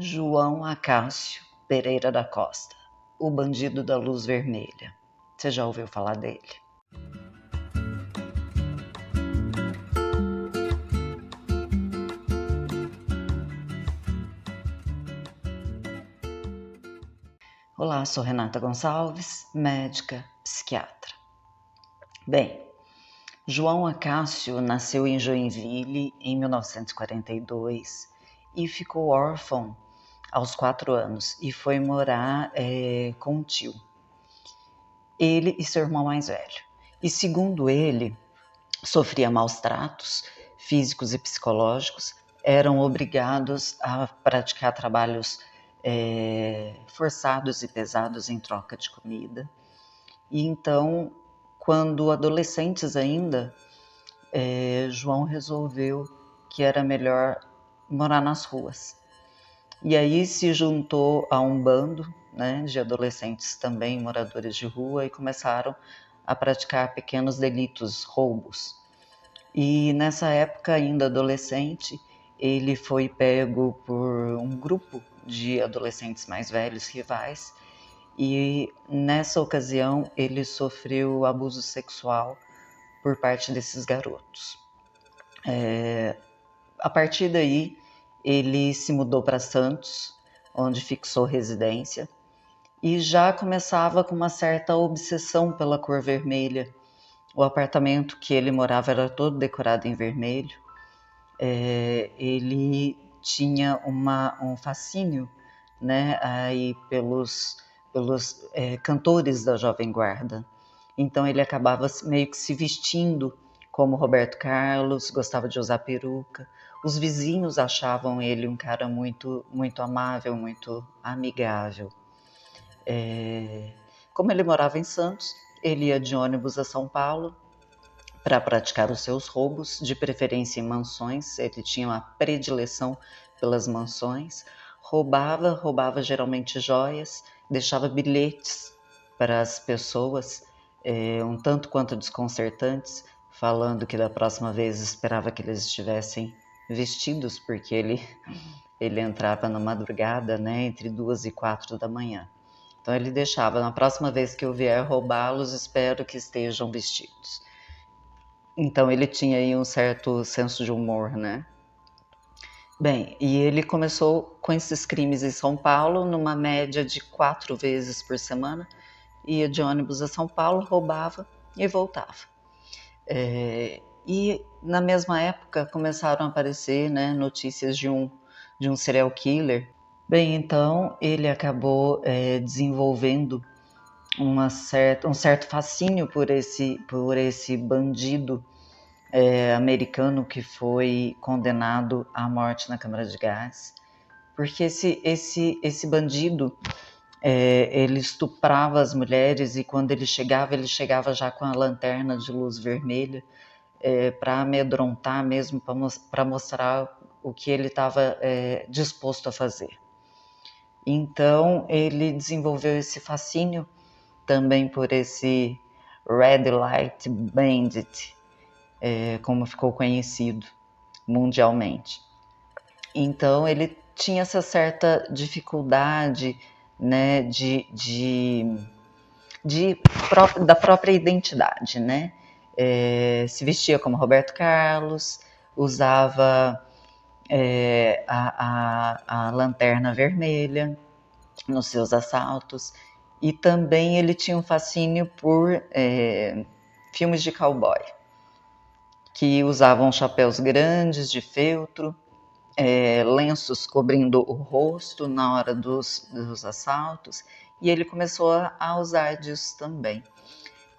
João Acácio Pereira da Costa, o bandido da luz vermelha. Você já ouviu falar dele? Olá, sou Renata Gonçalves, médica, psiquiatra. Bem, João Acácio nasceu em Joinville em 1942 e ficou órfão aos 4 anos e foi morar com um tio. Ele e seu irmão mais velho. E segundo ele, sofria maus tratos físicos e psicológicos, eram obrigados a praticar trabalhos forçados e pesados em troca de comida. E então, quando adolescentes ainda, João resolveu que era melhor morar nas ruas. E aí se juntou a um bando, né, de adolescentes também moradores de rua e começaram a praticar pequenos delitos, roubos. E nessa época, ainda adolescente, ele foi pego por um grupo de adolescentes mais velhos, rivais, e nessa ocasião ele sofreu abuso sexual por parte desses garotos. A partir daí, ele se mudou para Santos, onde fixou residência, e já começava com uma certa obsessão pela cor vermelha. O apartamento que ele morava era todo decorado em vermelho. Ele tinha um fascínio, né, aí pelos cantores da Jovem Guarda. Então ele acabava meio que se vestindo como Roberto Carlos, gostava de usar peruca. Os vizinhos achavam ele um cara muito, muito amável, muito amigável. Como ele morava em Santos, ele ia de ônibus a São Paulo para praticar os seus roubos, de preferência em mansões. Ele tinha uma predileção pelas mansões. Roubava geralmente joias, deixava bilhetes para as pessoas, um tanto quanto desconcertantes, falando que da próxima vez esperava que eles estivessem vestidos, porque ele entrava na madrugada, né, entre 2 e 4 da manhã. Então ele deixava, na próxima vez que eu vier roubá-los, espero que estejam vestidos. Então ele tinha aí um certo senso de humor, né? Bem, e ele começou com esses crimes em São Paulo, numa média de 4 vezes por semana. Ia de ônibus a São Paulo, roubava e voltava. E na mesma época começaram a aparecer, né, notícias de um serial killer. Bem, então ele acabou desenvolvendo um certo fascínio por esse bandido americano que foi condenado à morte na câmara de gás, porque esse bandido ele estuprava as mulheres e quando ele chegava já com a lanterna de luz vermelha para amedrontar mesmo, para mostrar o que ele estava disposto a fazer. Então ele desenvolveu esse fascínio também por esse Red Light Bandit, como ficou conhecido mundialmente. Então ele tinha essa certa dificuldade, né, da própria identidade, né? Se vestia como Roberto Carlos, usava a lanterna vermelha nos seus assaltos, e também ele tinha um fascínio por filmes de cowboy, que usavam chapéus grandes de feltro, lenços cobrindo o rosto na hora dos assaltos, e ele começou a usar disso também.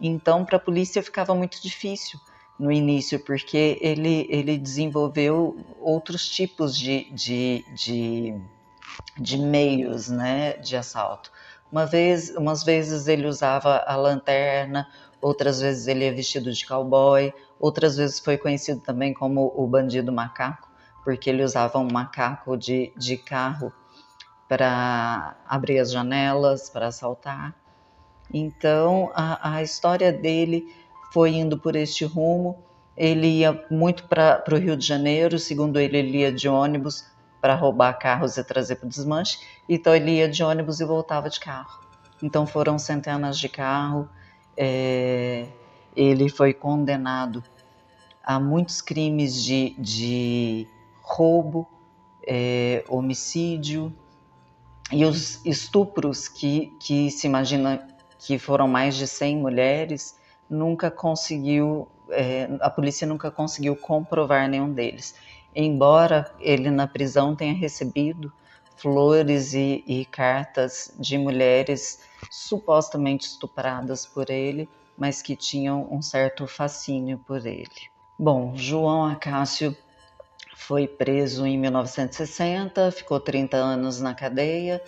Então, para a polícia ficava muito difícil no início, porque ele desenvolveu outros tipos de meios, né, de assalto. Umas vezes ele usava a lanterna, outras vezes ele ia vestido de cowboy, outras vezes foi conhecido também como o bandido macaco, porque ele usava um macaco de carro para abrir as janelas, para assaltar. Então a história dele foi indo por este rumo. Ele ia muito para o Rio de Janeiro, segundo ele ia de ônibus para roubar carros e trazer para o desmanche, então ele ia de ônibus e voltava de carro. Então foram centenas de carros. Ele foi condenado a muitos crimes de roubo, homicídio, e os estupros que se imagina que foram mais de 100 mulheres, a polícia nunca conseguiu comprovar nenhum deles. Embora ele na prisão tenha recebido flores e cartas de mulheres supostamente estupradas por ele, mas que tinham um certo fascínio por ele. Bom, João Acácio foi preso em 1960, ficou 30 anos na cadeia,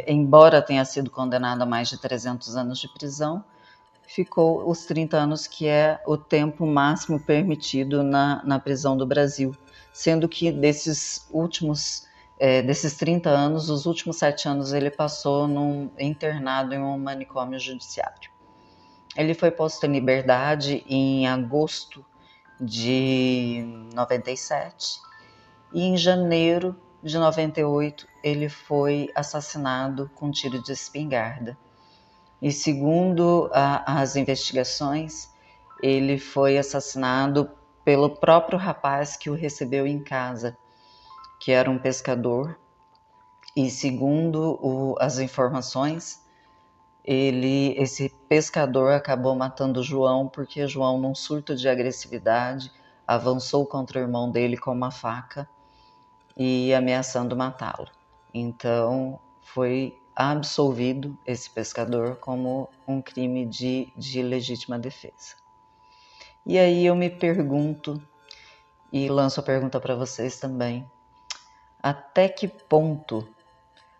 embora tenha sido condenado a mais de 300 anos de prisão, ficou os 30 anos, que é o tempo máximo permitido na prisão do Brasil, sendo que desses 30 anos, os últimos 7 anos ele passou internado em um manicômio judiciário. Ele foi posto em liberdade em agosto de 97 e em janeiro de 98 ele foi assassinado com tiro de espingarda. E segundo as investigações, ele foi assassinado pelo próprio rapaz que o recebeu em casa, que era um pescador. E segundo as informações, esse pescador acabou matando João porque João, num surto de agressividade, avançou contra o irmão dele com uma faca e ameaçando matá-lo. Então foi absolvido esse pescador como um crime de legítima defesa. E aí eu me pergunto, e lanço a pergunta para vocês também, até que ponto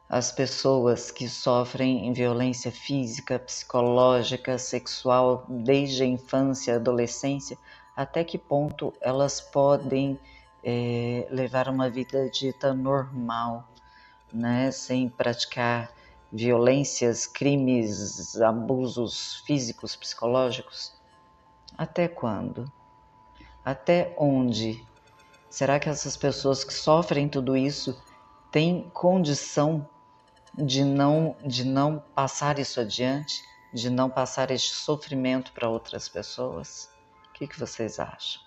as pessoas que sofrem violência física, psicológica, sexual desde a infância, adolescência, até que ponto elas podem levar uma vida dita normal, né, sem praticar violências, crimes, abusos físicos, psicológicos? Até quando? Até onde? Será que essas pessoas que sofrem tudo isso têm condição de não passar isso adiante, de não passar este sofrimento para outras pessoas? O que vocês acham?